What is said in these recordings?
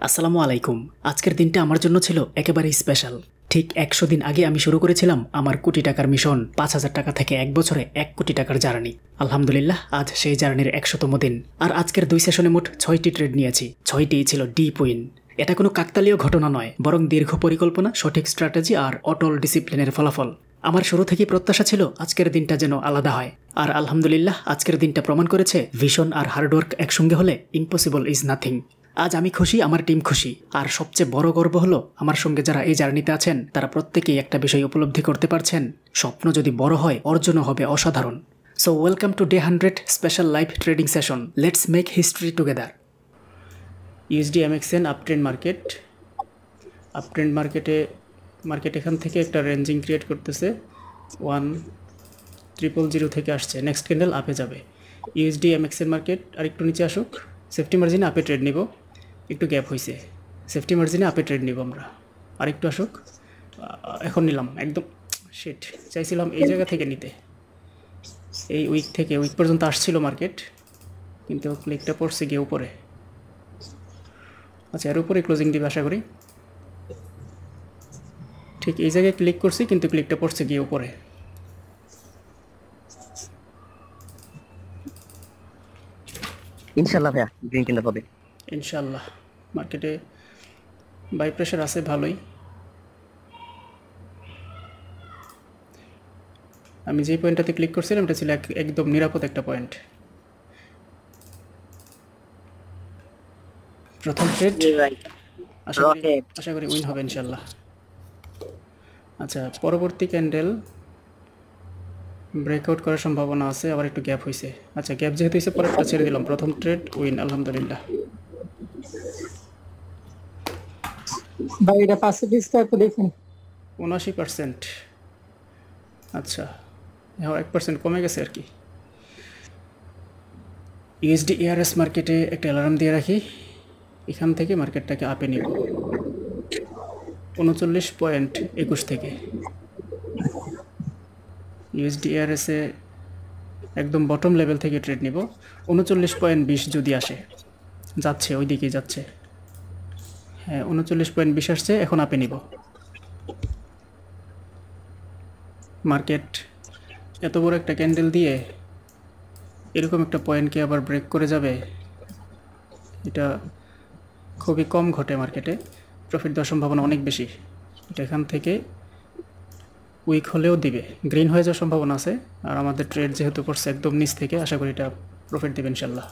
আসসালামু আলাইকুম। আজকের দিনটা আমার জন্য ছিল একেবারেই স্পেশাল। ঠিক ১০০ দিন আগে আমি শুরু করেছিলাম আমার কোটি টাকার মিশন, ৫,০০০ টাকা থেকে ১ বছরে ১ কোটি টাকার জার্নি। আলহামদুলিল্লাহ, আজ সেই জার্নির ১০০তম দিন। আর আজকের ২ সেশনে মোট ৬টি ট্রেড নিয়েছি, ৬টিই ছিল ডিপ উইন। এটা কোনো কাকতালীয় ঘটনা নয়, বরং দীর্ঘ পরিকল্পনা, সঠিক স্ট্র্যাটেজি আর অটল ডিসিপ্লিনের ফলাফল। আমার শুরু থেকেই প্রত্যাশা ছিল আজকের দিনটা যেন আলাদা হয়। আর আলহামদুলিল্লাহ, আজকের দিনটা প্রমাণ করেছে ভিশন আর হার্ডওয়ার্ক একসঙ্গে হলে ইম্পসিবল ইজ নাথিং। আজ আমি খুশি, আমার টিম খুশি, আর সবচেয়ে বড় গর্ব হলো আমার সঙ্গে যারা এই জার্নিতে আছেন তারা প্রত্যেকেই একটা বিষয় উপলব্ধি করতে পারছেন, স্বপ্ন যদি বড় হয় অর্জনও হবে অসাধারণ। So welcome to day 100 special live trading session. Let's make history together. USD MXN uptrend market এখান থেকে একটা রেঞ্জিং ক্রিয়েট করতেছে, 1000 থেকে আসছে, নেক্সট ক্যান্ডেল আপে যাবে। ইউএসডি এমএক্সএন মার্কেট আর একটু নিচে আসুক, সেফটি মার্জিনে আপে ট্রেড নিব, একটু গ্যাপ হয়েছে, সেফটি মার্জিনে আপে ট্রেড নিব আমরা। আর একটু আসুক, এখন নিলাম একদম শিট, চাইছিলাম এই জায়গা থেকে নিতে, এই উইক পর্যন্ত আসছিল মার্কেট, কিন্তু ক্লিকটা পড়ছে গিয়ে উপরে। আচ্ছা, এর উপরে ক্লোজিং দিবে আশা করি। ঠিক এই জায়গায় ক্লিক করছি, কিন্তু ক্লিকটা পড়ছে গিয়ে উপরে। ইনশাআল্লাহ ভাইয়া গ্রিন ক্যান্ডেল পাবে ইনশাআল্লাহ। মার্কেটে বাই প্রেশার আছে ভালোই। আমি যে পয়েন্টটাতে ক্লিক করছিলাম এটা ছিল একদম নিরাপদ একটা পয়েন্ট। প্রথম ট্রেড, আশা করি উইন হবে ইনশাআল্লাহ। আচ্ছা, পরবর্তী ক্যান্ডেল ব্রেকআউট করার সম্ভাবনা আছে, আবার একটু গ্যাপ হয়েছে। আচ্ছা, গ্যাপ যেহেতু হয়েছে পরেরটা ছেড়ে দিলাম। প্রথম ট্রেড উইন, আলহামদুলিল্লাহ। ভাই এটা পার্সেন্টেজটা একটু দেখুন। ৭৯%। আচ্ছা, হ্যাঁ 1% কমে গেছে আর কি। ইউএসডি এআরএস মার্কেটে একটা অ্যালার্ম দিয়ে রাখি, এখান থেকে মার্কেটটাকে আপে নিব 39.21 থেকে। ইউএসডি এআরএসে একদম বটম লেভেল থেকে ট্রেড নিব, 39.20 যদি আসে, যাচ্ছে ওই দিকেই যাচ্ছে। হ্যাঁ, 39.20 আসছে, এখন আপে নিব। মার্কেট এত বড় একটা ক্যান্ডেল দিয়ে এরকম একটা পয়েন্টকে আবার ব্রেক করে যাবে, এটা খুবই কম ঘটে মার্কেটে। প্রফিট দেওয়ার সম্ভাবনা অনেক বেশি। এটা এখান থেকে উইক হলেও দিবে, গ্রিন হয়ে যাওয়ার সম্ভাবনা আছে। আর আমাদের ট্রেড যেহেতু করছে একদম নিচ থেকে, আশা করি এটা প্রফিট দেবে ইনশাল্লাহ।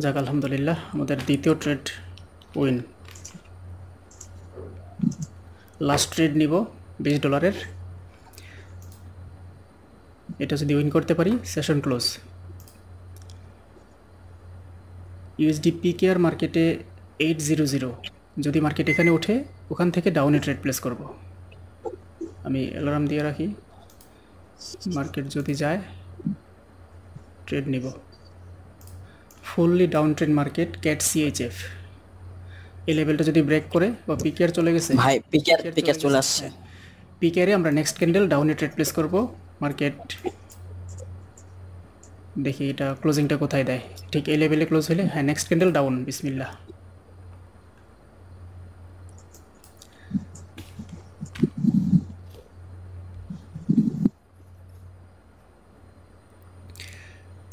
যাক, আলহামদুলিল্লাহ, আমাদের দ্বিতীয় ট্রেড উইন। লাস্ট ট্রেড নিব $20। এটা যদি উইন করতে পারি সেশন ক্লোজ। ইউএসডি পিকেআর মার্কেটে 800, যদি মার্কেট এখানে ওঠে ওখান থেকে ডাউনে ট্রেড প্লেস করব। আমি অ্যালার্ম দিয়ে রাখি, মার্কেট যদি যায় ট্রেড নিব। Fully down trade market, cat CHF. এই লেভেলটা যদি ব্রেক করে বা পিকেআর চলে গেছে, ভাই পিকেআর চলে আসছে, পিকেআরে আমরা নেক্সট ক্যান্ডেল ডাউনে ট্রেড প্লেস করব। মার্কেট দেখি এটা ক্লোজিংটা কোথায় দেয়। ঠিক এই লেভেলে ক্লোজ হলে, হ্যাঁ, নেক্সট ক্যান্ডেল ডাউন, বিসমিল্লাহ।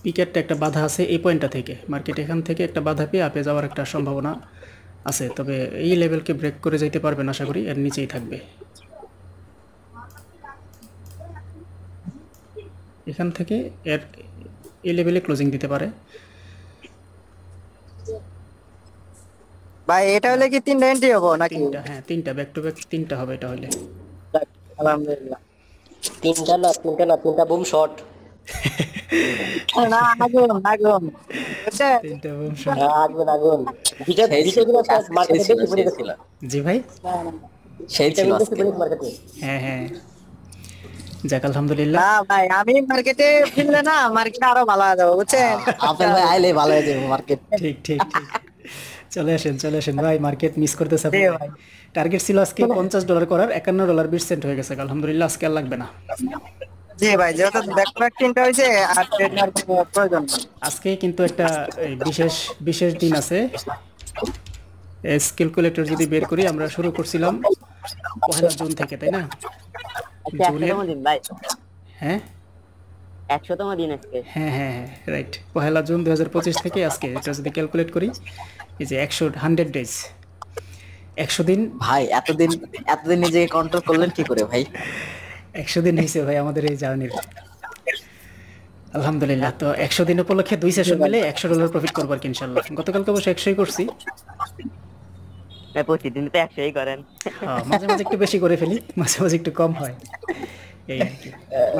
পিকেটটা একটা বাধা আছে এই পয়েন্টটা থেকে, মার্কেট এখান থেকে একটা বাধা পেয়ে আপে যাওয়ার একটা সম্ভাবনা আছে, তবে এই লেভেলকে ব্রেক করে যেতে পারবে না, আশা করি এর নিচেই থাকবে। এখান থেকে এর এই লেভেলে ক্লোজিং দিতে পারে। ভাই এটা হলে কি তিনটা এন্ট্রি হবে নাকি? তিনটা, হ্যাঁ তিনটা, ব্যাক টু ব্যাক তিনটা হবে এটা হলে। আলহামদুলিল্লাহ। তিনটা বুম শট। না আগুন তিনটা বুম শট। আগুন মার্কেটে বেশি পড়ে গেছিল। জি ভাই, সেই ছিল মার্কেটে। হ্যাঁ হ্যাঁ, যাক আলহামদুলিল্লাহ। না ভাই, আমি মার্কেটে ফিরলে না মার্কেট আরো ভালো হয়ে যাবে, বুঝছেন? আপনার ভাই আইলে ভালো হয়ে যাবে মার্কেট। ঠিক ঠিক ঠিক, চলে আসেন ভাই, মার্কেট মিস করতেছে জি ভাই। টার্গেট ছিল আজকে $50 করার, $51.20 হয়ে গেছে, আলহামদুলিল্লাহ আজকে আর লাগবে না। জি ভাই, যেহেতু ব্যাক টু ব্যাক তিনটা হয়েছে আর ট্রেড নেওয়ার কোনো প্রয়োজন নেই। আজকে কিন্তু একটা এই বিশেষ বিশেষ দিন আছে। ক্যালকুলেটর যদি বের করি, আমরা শুরু করছিলাম 1 জুন থেকে, তাই না? জুনের, 100তম দিন ভাই, হ্যাঁ 100তম দিন আজকে। হ্যাঁ হ্যাঁ হ্যাঁ রাইট, 1 জুন 2025 থেকে আজকে এটা যদি ক্যালকুলেট করি, এই যে 100 ডেজ, 100 দিন। ভাই এতদিন নিজেকে কন্ট্রোল করলেন কি করে ভাই? 100 দিন হয়েছে ভাই আমাদের এই জার্নির, আলহামদুলিল্লাহ। তো 100 দিন উপলক্ষে 2 সেশন মিলে $100 প্রফিট করবো আর কি ইনশাল্লাহ। গতকালকে অবশ্য 100ই করছি। ভাই প্রতিদিন তো 100ই করেন। হ্যাঁ, মাঝে মাঝে একটু বেশি করে ফেলি, মাঝে মাঝে একটু কম হয়, এই আর কি।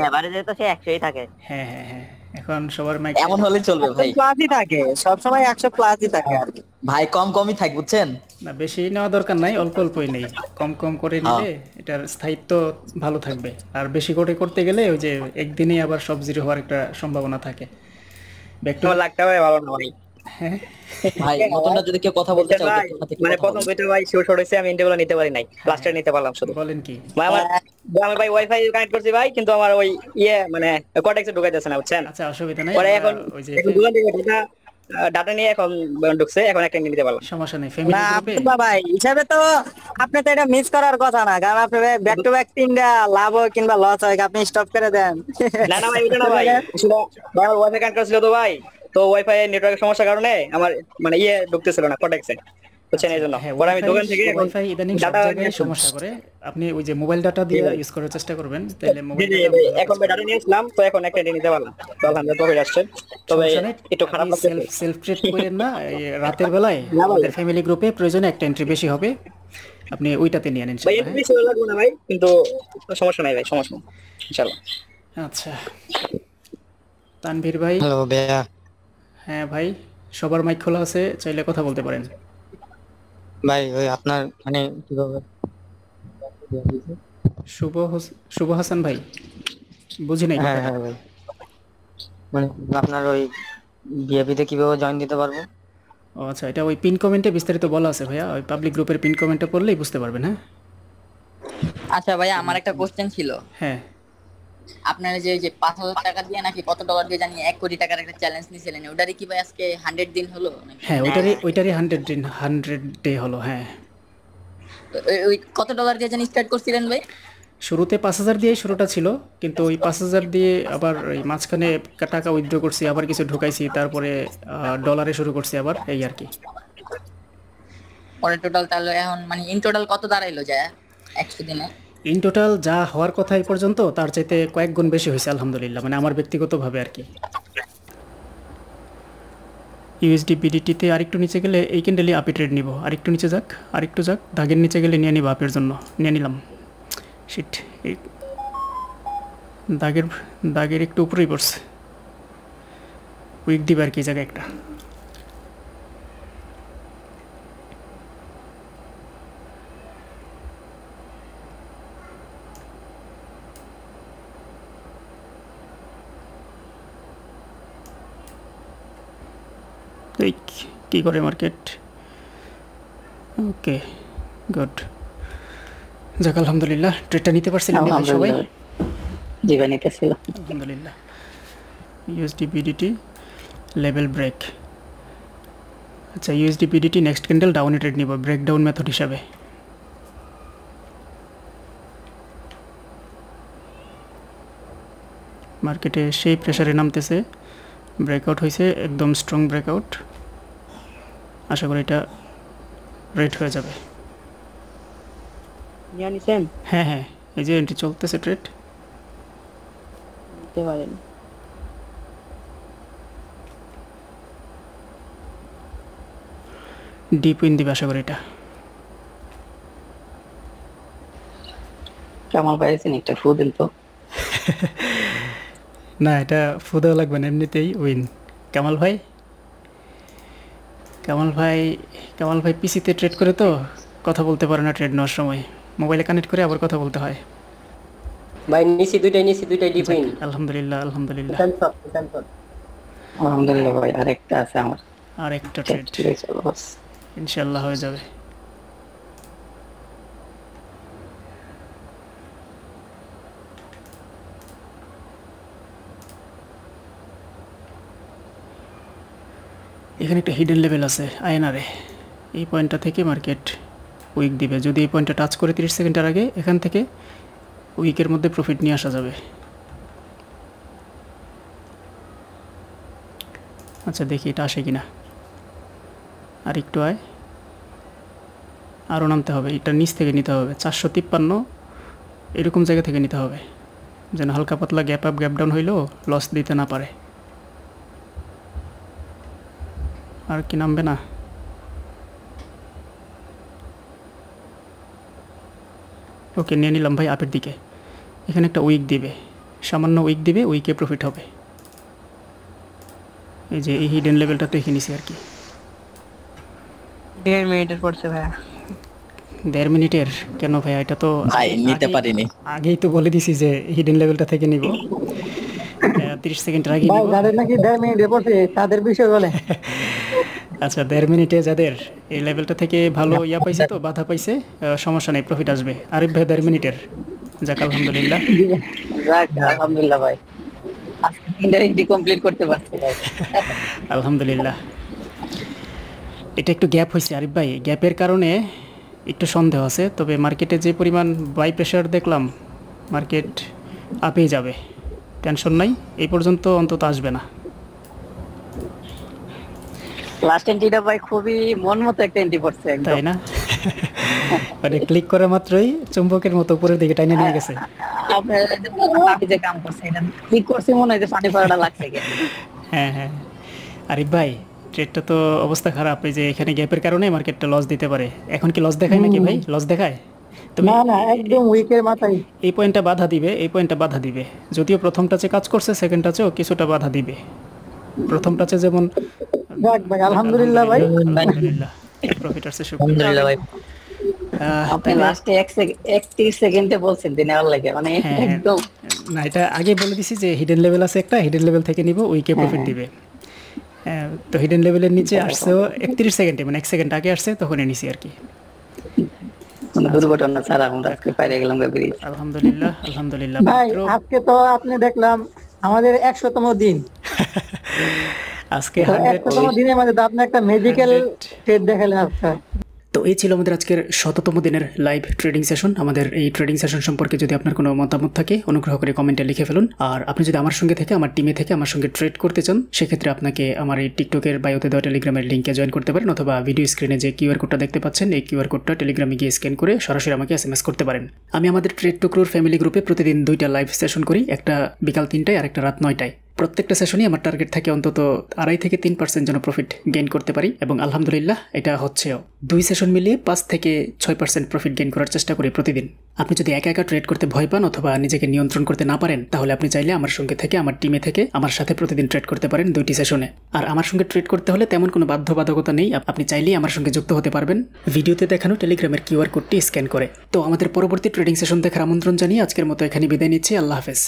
এভারেজে তো সে 100ই থাকে। হ্যাঁ হ্যাঁ হ্যাঁ, এখন সবার মাইক এমন হলে চলবে ভাই। প্লাসই থাকে সবসময়, 100 প্লাসই থাকে আর কি। ভাই কমই থাক, বুঝছেন? না, বেশি নেওয়া দরকার নাই, অল্প অল্পই নেই, কম কম করে নিলে এটার স্থায়িত্ব ভালো থাকবে। আর বেশি করে করতে গেলে ওই যে একদিনেই আবার সব জিরো হওয়ার একটা সম্ভাবনা থাকে। ব্যাক টু লাগটা ভাই ভালো না ভাই। হ্যাঁ ভাই নতুনটা যদি কেউ কথা বলতে চায়, ভাই, মানে প্রথম দুইটা ভাই শিওর শর্ট হয়েছে, আমি ইন্টারভিউ নিতে পারি নাই, লাস্টে নিতে পারলাম শুধু। বলেন কি? ভাই আমি ভাই ওয়াইফাই কানেক্ট করছি ভাই, কিন্তু আমার ওই মানে কর্টেক্সে ঢুকাইতেছে না, বুঝছেন? আচ্ছা, অসুবিধা নাই, পরে আমরা এখন ওই যে দুজন থেকে ডাটা নিয়ে এখন ঢুকছে, এখন একটা নিতে পারলাম। সমস্যা নেই, ফ্যামিলি না গ্রুপে ভাই, হিসাবে তো আপনি তো এটা মিস করার কথা না, কারণ আপনি ব্যাক টু ব্যাক তিনটা লাভ হয় কিংবা লস হয়, আপনি স্টপ করে দেন। না না ভাই, ওটা না ভাই, আমার ওয়াইফাই কানেক্ট করেছিল তো ভাই, তো ওয়াইফাই নেটওয়ার্কের সমস্যার কারণে আমার মানে ঢুকতেছিল না কর্টেক্সে, বুঝছেন? এই জন্য পরে আমি দোকান থেকে ওয়াইফাই ইদানিং সব ডাটা জায়গায় সমস্যা করে। আপনি ওই যে মোবাইল ডাটা দিয়ে ইউজ করার চেষ্টা করবেন, তাহলে মোবাইল এখন ডাটা নিয়েছিলাম, তো এখন একটা নিতে পারলাম, তো আলহামদুলিল্লাহ প্রফিট আসছে। তবে একটু খারাপ লাগছে, সেলফ ট্রেড করেন না, এই রাতের বেলায় আমাদের ফ্যামিলি গ্রুপে প্রয়োজনে একটা এন্ট্রি বেশি হবে, আপনি ওইটাতে নিয়ে নেন ভাই ইনশাআল্লাহ। বেশি লাগবে না ভাই, কিন্তু সমস্যা নাই ভাই, সমস্যা নেই ইনশাআল্লাহ। আচ্ছা, তানভীর ভাই। হ্যালো ভাইয়া। হ্যাঁ ভাই, সবার মাইক খোলা আছে, চাইলে কথা বলতে পারেন। ভাই ওই আপনার মানে কিভাবে শুভ হাসান ভাই, বুঝি নাই। হ্যাঁ হ্যাঁ ভাই, মানে আপনার ওই বিএপিতে কিভাবে জয়েন দিতে পারবো? ও আচ্ছা, এটা ওই পিন কমেন্টে বিস্তারিত বলা আছে ভাইয়া, ওই পাবলিক গ্রুপের পিন কমেন্টে পড়লেই বুঝতে পারবেন। হ্যাঁ আচ্ছা ভাইয়া, আমার একটা কোশ্চেন ছিল। হ্যাঁ, আপনারা যে 5,000 টাকা দিয়ে নাকি কত ডলার দিয়ে জানি 1 কোটি টাকার একটা চ্যালেঞ্জ নিয়েছিলেন, ওটারই কি ভাই আজকে 100 দিন হলো নাকি? হ্যাঁ ওইটারই 100 ডে হলো। হ্যাঁ, ওই কত ডলার দিয়ে জানি স্টার্ট করছিলেন ভাই? শুরুতে 5,000 দিয়েই শুরুটা ছিল, কিন্তু ওই 5,000 দিয়ে আবার ওই মাঝখানে টাকা উইথড্র করছি, আবার কিছু ঢুকাইছি, তারপরে ডলারে শুরু করছি আবার, এই আর কি। পরে টোটাল তাহলে এখন মানে ইন টোটাল কত দাঁড়াইলো যায় 100 দিনে? ইন টোটাল যা হওয়ার কথা এই পর্যন্ত তার চাইতে কয়েক গুণ বেশি হয়েছে আলহামদুলিল্লাহ, মানে আমার ব্যক্তিগতভাবে আর কি। ইউএসডি বিডিটিতে আরেকটু নিচে গেলে এই ক্যান্ডেলই আপি ট্রেড নিব, আরেকটু নিচে যাক, আরেকটু যাক, দাগের নিচে গেলে নিয়ে নিব আপের জন্য, নিয়ে নিলাম। শিট, এই দাগের একটু উপরেই পড়ছে, উইক দিবে আর কি জায়গায় একটা। এই কী করে মার্কেট? ওকে, গুড, যাক আলহামদুলিল্লাহ, ট্রেডটা নিতে পারছিলাম না সবাই? জি ভাই, নিতেছিল আলহামদুলিল্লাহ। USD BDT level break. আচ্ছা, ইউএসডি বিডিটি নেক্সট ক্যান্ডেল ডাউনে ট্রেড নিব ব্রেকডাউন মেথড হিসাবে। মার্কেটে সেই প্রেসারে নামতেছে, ব্রেকআউট হয়েছে, একদম স্ট্রং ব্রেকআউট, আশা করি এটা রেড হয়ে যাবে। হ্যাঁ হ্যাঁ, এই যে এন্ট্রি চলতেছে, ট্রেড নিতে পারেন। ডিপ উইন দিবে আশা করি এটা। কামাল পাইছেন একটা ফু দেন তো। না, এটা ফুদেও লাগবে না, এমনিতেই উইন। কামাল ভাই পিসিতে ট্রেড করে তো কথা বলতে পারে না ট্রেড নেওয়ার সময়, মোবাইলে কানেক্ট করে আবার কথা বলতে হয়। ভাই নিচে দুইটাই ডিপ ইন। আলহামদুলিল্লাহ আলহামদুলিল্লাহ আলহামদুলিল্লাহ ভাই, আরেকটা আছে আমার, আর একটা ট্রেড। ইনশাল্লাহ হয়ে যাবে। এখানে একটা হিডেন লেভেল আছে আয়নারে, এই পয়েন্টটা থেকে মার্কেট উইক দিবে। যদি এই পয়েন্টটা টাচ করে 30 সেকেন্ডের আগে এখান থেকে উইকের মধ্যে প্রফিট নিয়ে আসা যাবে। আচ্ছা দেখি এটা আসে কিনা। আর একটু আয়, আরও নামতে হবে, এটা নিচ থেকে নিতে হবে 453 এরকম জায়গা থেকে নিতে হবে, যেন হালকা পাতলা গ্যাপ আপ গ্যাপ ডাউন হইলেও লস দিতে না পারে। আর কি নামবে না? ওকে নিয়ে নিলাম ভাই আপের দিকে। এখানে একটা উইক দিবে, সামান্য উইক দিবে, উইকে প্রফিট হবে। এই যে এই হিডেন লেভেলটা দেখে নিছি আর কি। 1.5 মিনিটের পড়ছে ভাইয়া। 1.5 মিনিটের কেন ভাইয়া? এটা তো ভাই নিতে পারিনি। আগেই তো বলে দিছি যে হিডেন লেভেলটা থেকে নিব। 30 সেকেন্ডের আগে ভাই নিব। যাদের নাকি 1.5 মিনিটে পড়ছে তাদের বিষয় বলে। আচ্ছা 1.5 মিনিটে যাদের এই লেভেলটা থেকে ভালো ইয়া পাইছে, তো বাধা পাইছে, সমস্যা নেই, প্রফিট আসবে। আরিফ ভাই 1.5 মিনিটের, যাক আলহামদুলিল্লাহ। যাক আলহামদুলিল্লাহ ভাই, আজকে ইনডাইরেক্টলি কমপ্লিট করতে পারছি ভাই। আলহামদুলিল্লাহ। এটা একটু গ্যাপ হয়েছে আরিফ ভাই, গ্যাপের কারণে একটু সন্দেহ আছে, তবে মার্কেটে যে পরিমাণ বাই প্রেশার দেখলাম, মার্কেট আপেই যাবে, টেনশন নাই, এই পর্যন্ত অন্তত আসবে না। লাস্ট এন্ট্রিটা ভাই খুবই মন মতো একটা এন্ট্রি পড়ছে একদম, তাই না? মানে ক্লিক করা মাত্রই চুম্বকের মতো উপরের দিকে টাইনে নিয়ে গেছে। আপনার আপনি যে কাম করছে এটা ক্লিক করছে মনে হয় যে পানি পড়াটা লাগছে কি। হ্যাঁ হ্যাঁ আরিফ ভাই, ট্রেডটা তো অবস্থা খারাপ, এই যে এখানে গ্যাপের কারণে মার্কেটটা লস দিতে পারে। এখন কি লস দেখায় নাকি ভাই? লস দেখায়? তবে না না, একদম উইকের মাথায়। এই পয়েন্টটা বাধা দিবে, এই পয়েন্টটা বাধা দিবে। যদিও প্রথম টাচে কাজ করছে, সেকেন্ড টাচেও কিছুটা বাধা দিবে। প্রথম টাচে যেমন যাক ভাই আলহামদুলিল্লাহ ভাই। আলহামদুলিল্লাহ প্রফিট আসছে, শুকরিয়া। আলহামদুলিল্লাহ ভাই। আপনি তাহলে- লাস্টে 30 সেকেন্ডে বলছেন দিনে আর লাগে মানে হ্যাঁ, একদম না এটা আগে বলে দিছি যে হিডেন লেভেল আছে একটা, হিডেন লেভেল থেকে নিব, উইকে প্রফিট দিবে। তো হিডেন লেভেলের নিচে আসছেও 31 সেকেন্ডে, মানে 1 সেকেন্ড আগে আসছে, তখনই নিছি আর কি। কোনো দুর্ঘটনা ছাড়া আমরা আজকে পাইরে গেলাম ব্রিজ। আলহামদুলিল্লাহ আলহামদুলিল্লাহ। ভাই মাত্র আজকে তো আপনি দেখলাম আমাদের 100তম দিন। আজকে 100তম দিনের মধ্যে তো আপনি একটা মেডিকেল 100 ট্রেড দেখালেন আজকে। তো এই ছিল আমাদের আজকের 100তম দিনের লাইভ ট্রেডিং সেশন। আমাদের এই ট্রেডিং সেশন সম্পর্কে যদি আপনার কোনো মতামত থাকে, অনুগ্রহ করে কমেন্টে লিখে ফেলুন। আর আপনি যদি আমার সঙ্গে থেকে, আমার টিমে থেকে আমার সঙ্গে ট্রেড করতে চান, সেক্ষেত্রে আপনাকে আমার এই টিকটকের বায়োতে দেওয়া টেলিগ্রামের লিঙ্কে জয়েন করতে পারেন, অথবা ভিডিও স্ক্রিনে যে কিউআর কোডটা দেখতে পাচ্ছেন, এই কিউআর কোডটা টেলিগ্রামে গিয়ে স্ক্যান করে সরাসরি আমাকে এসএমএস করতে পারেন। আমি আমাদের ট্রেড টুকরোর ফ্যামিলি গ্রুপে প্রতিদিন 2টা লাইভ সেশন করি, একটা বিকাল 3টায় আর একটা রাত 9টায়। প্রত্যেকটা সেশনই আমার টার্গেট থাকে অন্তত 2.5 থেকে 3% যেন প্রফিট গেইন করতে পারি, এবং আলহামদুলিল্লাহ এটা হচ্ছেও। 2 সেশন মিলিয়ে 5 থেকে 6% প্রফিট গেইন করার চেষ্টা করি প্রতিদিন। আপনি যদি একা একা ট্রেড করতে ভয় পান অথবা নিজেকে নিয়ন্ত্রণ করতে না পারেন, তাহলে আপনি চাইলে আমার সঙ্গে থেকে, আমার টিমে থেকে আমার সাথে প্রতিদিন ট্রেড করতে পারেন 2টি সেশনে। আর আমার সঙ্গে ট্রেড করতে হলে তেমন কোনো বাধ্যবাধকতা নেই, আপনি চাইলেই আমার সঙ্গে যুক্ত হতে পারবেন ভিডিওতে দেখানো টেলিগ্রামের কিউআর কোডটি স্ক্যান করে। তো আমাদের পরবর্তী ট্রেডিং সেশন দেখার আমন্ত্রণ জানিয়ে আজকের মতো এখানে বিদায় নিচ্ছি। আল্লাহ হাফেজ।